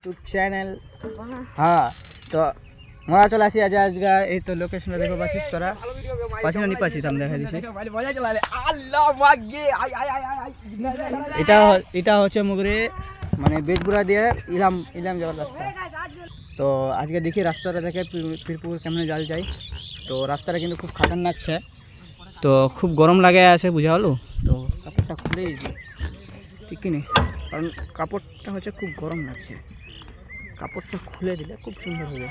YouTube channel. हाँ तो मोरा चला আসি আজ আজগা এই তো লোকেশনটা দেখো পাছিস তোরা পাছি না নি পাছি আমি দেখাই দিছি এটা এটা হচ্ছে মুগরে মানে বেজপুরা দিয়ে ইলাম ইলাম যাওয়ার রাস্তা। তো আজকে দেখি রাস্তাটা দেখে পীরপুর কেমনে জাল যায়। তো রাস্তাটা কিন্তু খুব খাতারনাক আছে, তো খুব গরম লাগে আছে বুঝা হলো। তো কাপড়টা খুলে ঠিক কি নেই, কারণ কাপড়টা হচ্ছে খুব গরম লাগছে, কাপড়টা খুলে দিলে খুব সুন্দর হবে।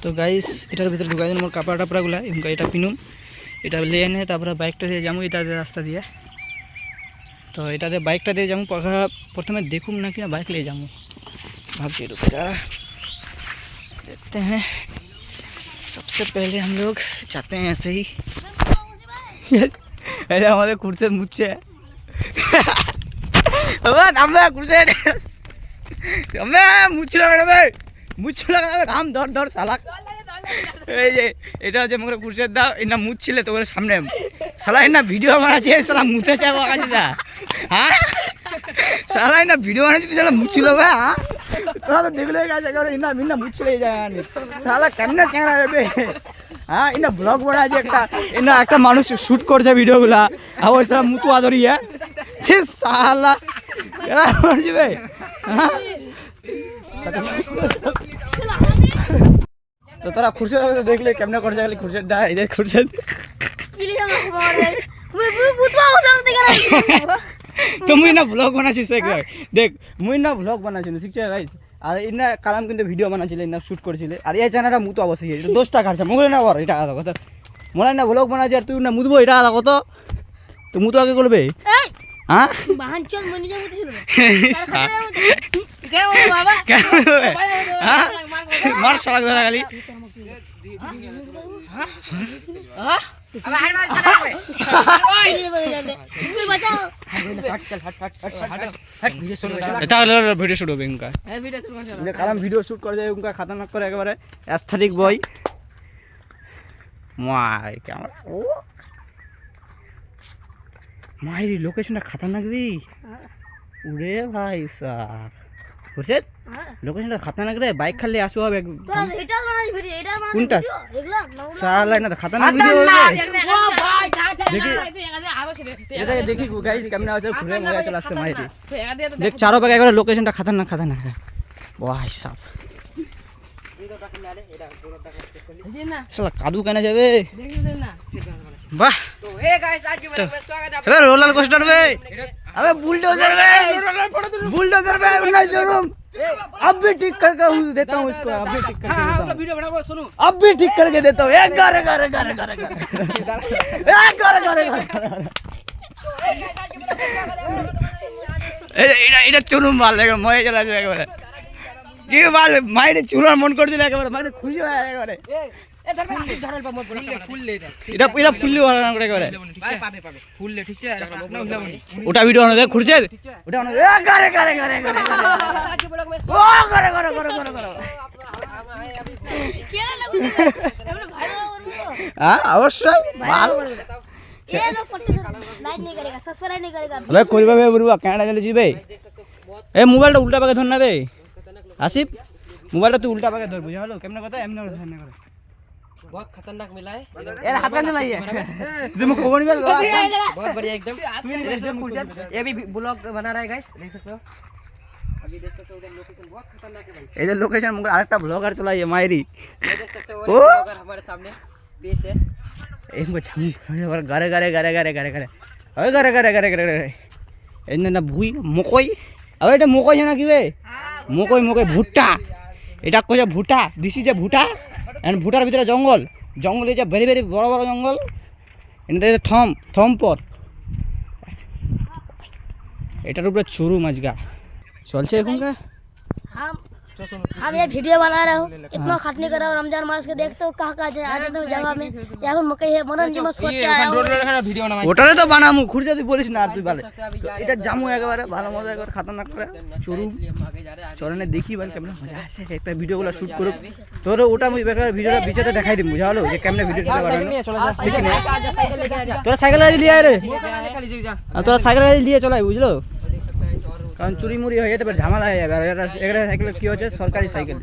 তো গাইস এটার ভিতরে ঢুকাই দিন মোর কাপড় টাপড়াগুলা, এমকা এটা পিনুম, এটা লিয়ে এনে তারপরে বাইকটা দিয়ে যাবো এটা রাস্তা দিয়ে। তো এটাতে বাইকটা দিয়ে যাবো, প্রথমে দেখুম না কিনা বাইক নিয়ে যাবো ভাবছি। रुक जा देखते हैं। सबसे पहले हम लोग जाते हैं ऐसे ही ऐसे हमारे खुर्शेद मुझसे खुर्शेद मुझे लगा मुझे लगा हम धर धर साला এই যে এটা হচ্ছে মুখে খুরশেদ দাও এনা মুছ ছিল তো ওর সামনে শালা এনা ভিডিও বানাচ্ছে শালা মুতে চাইবো কাছে দা। হ্যাঁ শালা এনা ভিডিও বানাচ্ছে শালা মুছিল ভাই। হ্যাঁ তোরা তো দেখলে গেছে করে এনা মিনা মুছলে যায় না শালা কেমনে চ্যাংড়া যাবে। হ্যাঁ এনা ব্লগ বানাচ্ছে একটা, এনা একটা মানুষ শুট করছে ভিডিওগুলা আর ওই শালা মুতু আদরিয়া সে শালা এরা মরে যাবে। হ্যাঁ তো তোরা খুরশেদ দেখলে কেমনে করছে খালি খুরশেদ দা এই যে খুরশেদ তো মুই না ব্লগ বানাচ্ছি দেখ মুই না ব্লগ বানাচ্ছি ঠিক আছে গাইস। আর ইনা কালাম কিন্তু ভিডিও বানাচ্ছিল না শুট করেছিল আর এই চ্যানেলটা মুতো অবশ্যই এটা 10 টাকা আছে মুগলে না বড় এটা কথা মোরা না ব্লগ বানাচ্ছি আর তুই না মুতবো এটা আদা কত তো মুতো আগে করবে। হ্যাঁ বাহান চল মনি যাবো ছিল কেন বাবা কেন হ্যাঁ মার শালা ধরা খালি হ্যাঁ হ্যাঁ अब हर बार चला ओए कोई बचाओ हट चल हट हट हट हट वीडियो शुरू এটা হলো ভিডিও শুট হবে ইনকা এই ভিডিও শুট করছে মানে কালাম ভিডিও শুট করে যায় ইনকা খতরনাক করে একেবারে অ্যাস্থেটিক বয় মাই ক্যামেরা ও মাই লোকেশনটা খতরনাক রে ওরে ভাই সাহেব খুরশেদ লোকেশনটা খতরনাক রে বাইক খালি আসো হবে তোরা এটা বানাই ভিডিও এটা বানাই কোনটা এগুলা শালা না খতরনাক ভিডিও হবে ও ভাই দেখি এটা দেখি গাইস কেমনে আছে ঘুরে মজা চলে আসছে মাইরি দেখ চারো পাকে একবার লোকেশনটা খতরনাক খতরনাক ভাই সাহেব শালা কাদু কেন যাবে বাহ তো হে গাইস आज के वीडियो में स्वागत है। अबे रोलर कोस्टर पे अबे बुलडोजर पे बुलडोजर पे उन्नीस शोरूम अब भी ठीक करके देता हूं इसको अब भी ठीक करके देता हूं वीडियो बनाओ सुनो अब भी ठीक करके देता हूं एक गारे गारे गारे गारे गारे एक गारे गारे गारे तो हे गाइस आज के वीडियो में स्वागत है। এটা এটা চুরুম মাল লাগে ময়ে চলা যায় একবারে কি মাল মাইরে চুরার মন করে দিলে একবারে মানে খুশি হয়ে যায় একবারে এ ধরবে ধরল পা মোর ফুললে এটা এটা ফুললে ভালো না করে করে পাবে পাবে ফুললে ঠিক আছে না উল্লাবনি ওটা ভিডিও না দেখ খুরশেদ ওটা না এ গারে গারে গারে গারে আজকে ব্লগ মে ও গারে গারে গারে গারে গারে কেন লাগু এমন ভালো করব हां অবশ্যই ভালো ये लोग करते लाइक नहीं करेगा सब्सक्राइब नहीं करेगा अबे करबे बे बुरुआ कांडा चले जीबे ए मोबाइलটা উল্টা পাকে ধর না বে আসিফ মোবাইলটা তুই উল্টা পাকে ধর বুঝা হলো কেমনে কথা এমনি ধর না করে बहुत खतरनाक मिला है यार हाथ कान चलाइए तुम कोबन में बहुत बढ़िया एकदम ये भी ब्लॉग बना रहा है गाइस देख सकते हो अभी देख सकते हो उधर लोकेशन बहुत खतरनाक है भाई इधर लोकेशन मुझे आरेकटा ब्लॉगर चलाइए मायरी देख सकते हो ब्लॉगर हमारे सामने पेश है एक बच्चा और गारे गारे गारे गारे गारे गारे ओए गारे गारे गारे गारे এনে না ভুই মকই আবে এটা মকই না কি বে মকই মকই ভুট্টা এটা কইছে ভুট্টা দিছি যে ভুট্টা এন্ড ভুটার ভিতরে জঙ্গল জঙ্গলে যে ভেরি ভেরি বড় বড় জঙ্গল এনে থম থম পথ এটার উপরে চুরু মাছগা চলছে এখনকার। हम ये वीडियो बना रहा हूँ इतना खटनी कर रहा हूँ रमजान मास के देखते हो कहाँ कहाँ जाए आज तो जगह में यहाँ मकई है मनन जी मत सोच के आया हूँ ওটারে তো বানামু খুরশেদ বলিস না আর তুই বলে এটা জামু একেবারে ভালো মজা একবার খতরনাক করে চুরু চরনে দেখি ভাই কেমনে মজা আসে একটা ভিডিওগুলো শুট করব তোর ওটা আমি ভিডিওটা ভিডিওতে দেখাই দিমু বুঝা হলো যে কেমনে ভিডিওটা বানানো ঠিক না তোরা সাইকেল গাড়ি নিয়ে আয় রে তোরা সাইকেল গাড়ি নিয়ে চলাই বুঝলো কারণ চুরি মুড়ি হয়ে যেতে পারে, ঝামেলা হয়ে যাবে। আর এখানে সাইকেল কি হচ্ছে, সরকারি সাইকেল,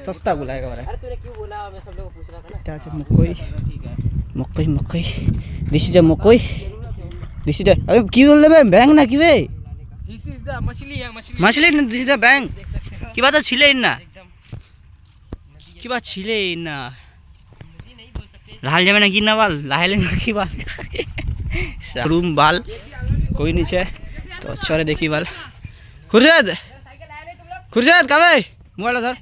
সস্তাগুলো একেবারে। এটা হচ্ছে মকই, মকই মকই ঋষিটা, মকই ঋষিটা। अबे কি বললে বে, ব্যাং না কি বে? This is the machli है, machli। মাছলি না ঋষিটা ব্যাং কি বাত ছিলেই না, কি বাত ছিলেই না। লাল যাবে না কি না বাল, লাহেলে না কি বাল, रूम बाल कोई नीचे तो अच्छा रे देखी बाल। खुर्शेद खुर्शेद कबे मोबाइल धर,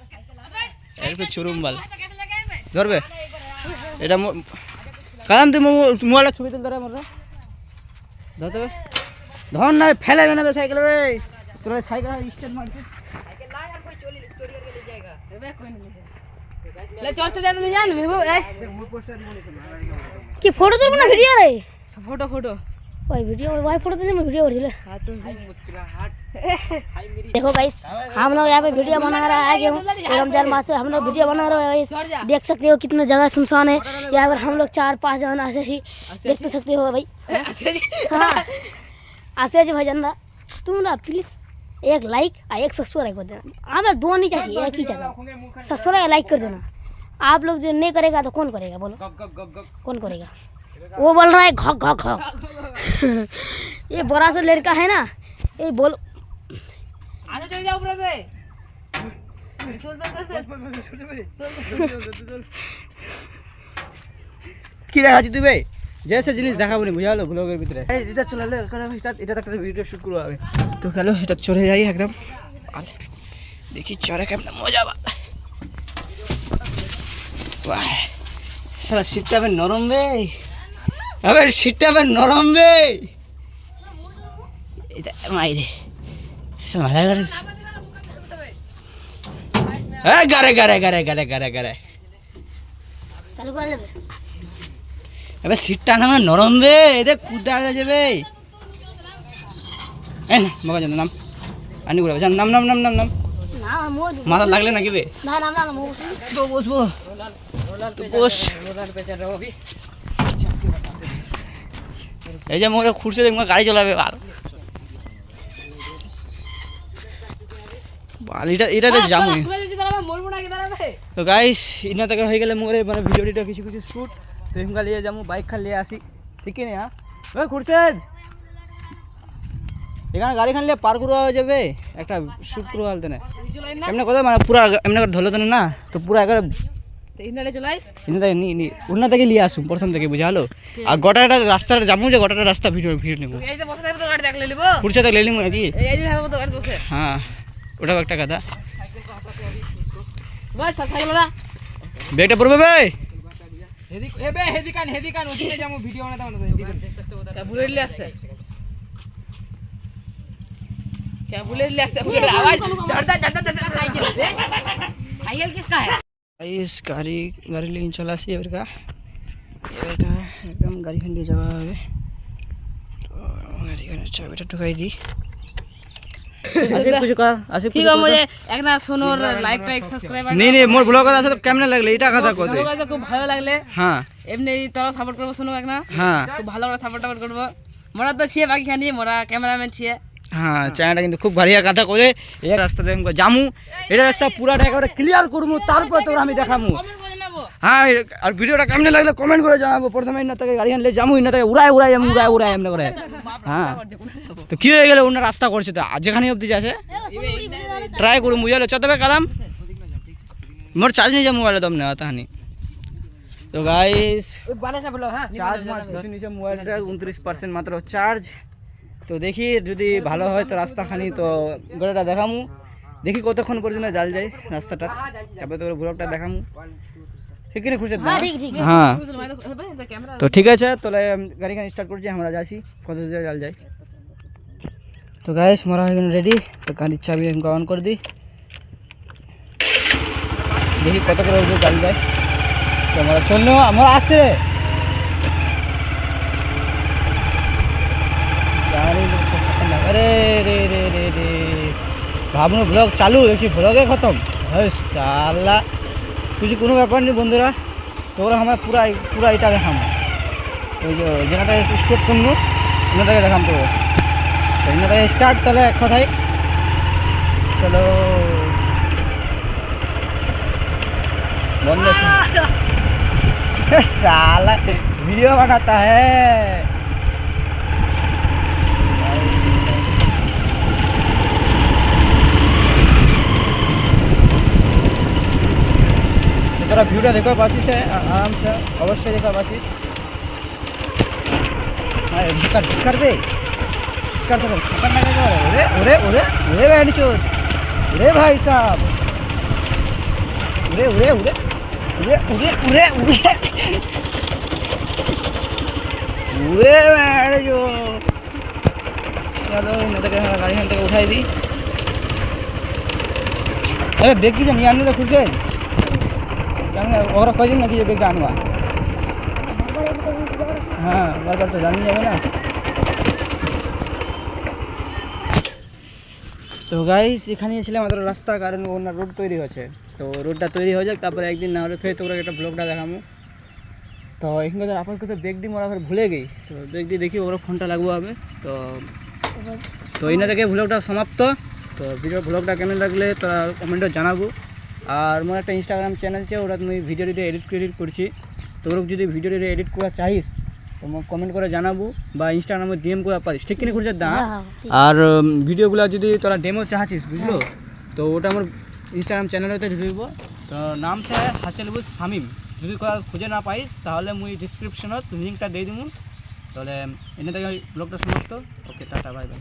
एक पे चुरुम बाल धर बे। এটা কারণ তুই মোবাইল ছবি তুল ধরে মরে ধরতে বে, ধর না ফেলে দেনা বে সাইকেল বে। তোর সাইকেল স্টার্ট মারছিস, সাইকেল লা আর कोई चोरी चले जाएगा বে, कोई नहीं ले चल तो जा तुम जान मेहबूब ए मोर पोस्टर কি ফটো তুলব না ভিডিও রে? फोटो फोटो भाई वीडियो भाई फोटो तो मैं वीडियो कर दिले। हां तो मुस्कुराहट हाय मेरी। देखो गाइस हम लोग यहाँ पे वीडियो बना रहा है, रमजान मास में हम लोग वीडियो बना रहे हैं गाइस। देख सकते हो कितना जगह सुनसान है यहाँ पर। हम लोग 4-5 जन ऐसे ही देख तो सकते हो भाई। हां ऐसे जी भाई जानना तुम ना प्लीज एक लाइक और एक सब्सक्राइब कर देना। हमें दो नहीं चाहिए, एक ही चाहिए। सब्सक्राइब लाइक कर देना। आप लोग जो नहीं करेगा तो कौन करेगा बोलो, कौन करेगा? वो बोल रहा है घक घक घक। ये बड़ा सा लड़का है ना, ये बोल आगे चल जाओ ऊपर पे। কি দেখাচ্ছি তুই ভাই? যেসব জিনিস দেখাবো না বুঝালো ব্লগের ভিতরে। এটা চলে এটা একটা ভিডিও শুট করবো আগে তো। গেল এটা চড়ে যাই একদম, দেখি চড়ে কেমন মজা বা। বাহ সারা সিটটা বেশ নরম বে, আবে সিটটা বেশ নরম বে। এটা মাইরে সব ভালো করে এ গারে গারে গারে গারে গারে গারে চালু করে নেবে। আবে সিটটা না নরম বে, এটা কুদা গেছে বে। এই না বাবা জান নাম আনি করে জান, নাম নাম নাম নাম নাম না মাথা লাগলে নাকি বে? না না না তো বসবো তো বস। এই যে মোকে খুঁড়ছে দেখ, গাড়ি চালাবে আর এটাতে যাবো তো গাইস। ইনা থেকে হয়ে গেলে মোরে মানে ভিডিওটা কিছু কিছু শুট তো এমকা নিয়ে যাবো, বাইক খান নিয়ে আসি ঠিক না? হ্যাঁ ওই খুঁড়ছে এখানে গাড়ি খান নিয়ে পার করা হয়ে যাবে, একটা শুট করবো বলতে না এমনি কথা মানে পুরা এমনি করে ধরলো তো না, তো পুরা একবার উন্না থেকে নিয়ে আসুন প্রথম থেকে বুঝালো। আর গোটাটা রাস্তাটা যাবো, যে গোটাটা রাস্তা ভিডিও নেবো খুঁড়ছে তো লেলিং নাকি। হ্যাঁ ওটাও একটা কথা। ব্যাগটা পড়বে ভাই, গাড়ি গাড়ি लेकिन चला सी एवर का एकदम गाड़ी खान लिए जावा হবে তো গাড়ি খান চাবিটা ঢুকাই দি। कुछ का आसिफ ठीक है मुझे एक ना सुनो लाइक टाइक सब्सक्राइब नहीं मोर ब्लॉग আছে তো কেমন লাগলে এটা কথা কই ব্লগ আছে খুব ভালো লাগলে। হ্যাঁ এমনি তোরা সাপোর্ট করব শুনো এক না। হ্যাঁ খুব ভালো করে সাপোর্ট করব। মোরা তো ছিয়ে বাকি খানি মোরা ক্যামেরাম্যান ছিয়ে। হ্যাঁ চ্যানেলটা কিন্তু খুব ভারিয়া কথা কইলে এই রাস্তাতে আমি যামু, এটা রাস্তা পুরাটা একেবারে ক্লিয়ার করমু, তারপর তোর আমি দেখামু। হ্যাঁ আর ভিডিওটা কেমন লাগলে কমেন্ট করে জানাবো। প্রথমে ইন্না থেকে গাড়ি আনলে যামু, ইন্না থেকে উড়াই উড়াই যামু, উড়াই উড়াই এমনি করে। হ্যাঁ তো কি হয়ে গেল ওনার রাস্তা করছে তো যেখানে অবধি যাচ্ছে ট্রাই করুন বুঝালো। চতবে কালাম মোর চার্জ নিয়ে যা মোবাইলে দম নেওয়া তাহানি তো গাইস চার্জ মারছি নিচে মোবাইলটা 29% মাত্র চার্জ। তো দেখি যদি ভালো হয় তো রাস্তাখানি তো গোটাটা দেখামু, দেখি কতক্ষণ পর্যন্ত জাল যায় রাস্তাটা, তারপরে তোর ব্লগটা দেখামু ঠিক না খুশি? হ্যাঁ তো ঠিক আছে তাহলে গাড়িখান স্টার্ট করছি, আমরা যাচ্ছি কত দূর জাল যায়। তো গাইস মারা হয়ে গেল রেডি, তো গাড়ির চাবি অন করে দিই, দেখি কত করে জাল যায়। তো আমরা চললো, আমরা আসছে अरे रे रे रे रे भावनो ब्लॉग चालू देखी ब्लॉगे खत्म साला कुछ কোনো ব্যাপার নেই বন্ধুরা। তোরা আমরা পুরা পুরা এটা দেখাম, ওই যে যেটাতে স্টার্ট করবো ওটাকে দেখাম। তো এটাতে স্টার্ট তাহলে এক কথাই चलो बंद साला वीडियो बनाता है। তোরা ভিউটা দেখতে পাচ্ছিস আরামসে, অবশ্যই দেখতে পাচ্ছিস। হ্যাঁ ঢুকার ঢুকার দে ঢুকার তো খতরনাক একেবারে। ওরে ওরে ওরে ওরে ভাই চোদ, ওরে ভাই সাহেব, ওরে ওরে ওরে ওরে ওরে ওরে ওরে ওরে ভাই চোদ। চলো এনাদেরকে গাড়ি এখান থেকে উঠাই দিই। আরে বেগ কি নিয়ে আনলে খুঁজছে ওরা কয়দিন নাকি যে বেগটা আনবা? হ্যাঁ বারবার তো জানিয়ে যাবে না। তো গাইস এখানে ছিল আমাদের রাস্তা, কারণ ওনার রোড তৈরি হচ্ছে। তো রোডটা তৈরি হয়ে যাক, তারপরে একদিন না হলে ফের তোমরা একটা ব্লগটা দেখাবো। তো এখানে আপনার কথা বেগ দিয়ে মোরা ভুলে গেই, তো বেগ দিয়ে দেখি ওরা ফোনটা লাগবো হবে। তো তো এনে থেকে ব্লগটা সমাপ্ত। তো ভিডিও ব্লগটা কেমন লাগলে তোরা কমেন্টে জানাবো। আর মোর একটা ইনস্টাগ্রাম চ্যানেল আছে, ওটা তুমি ভিডিও এডিট করছি। তো ওরা যদি ভিডিও এডিট করা চাইস তো কমেন্ট করে জানাবো, বা ইনস্টাগ্রামে ডিএম করা পারিস, ঠিক কিনে খুঁজে দা। আর ভিডিওগুলো যদি তোরা ডেমো চাচ্ছিস বুঝলো, তো ওটা আমার ইনস্টাগ্রাম চ্যানেলতে দিব। তো নাম সে হাসেলবুজ শামিম। যদি খুঁজে না পাইস তাহলে মুই ডিসক্রিপশনত লিঙ্কটা দিয়ে দিব। তাহলে এনে থেকে ব্লগটা সমাপ্ত। ওকে টাটা বাই বাই।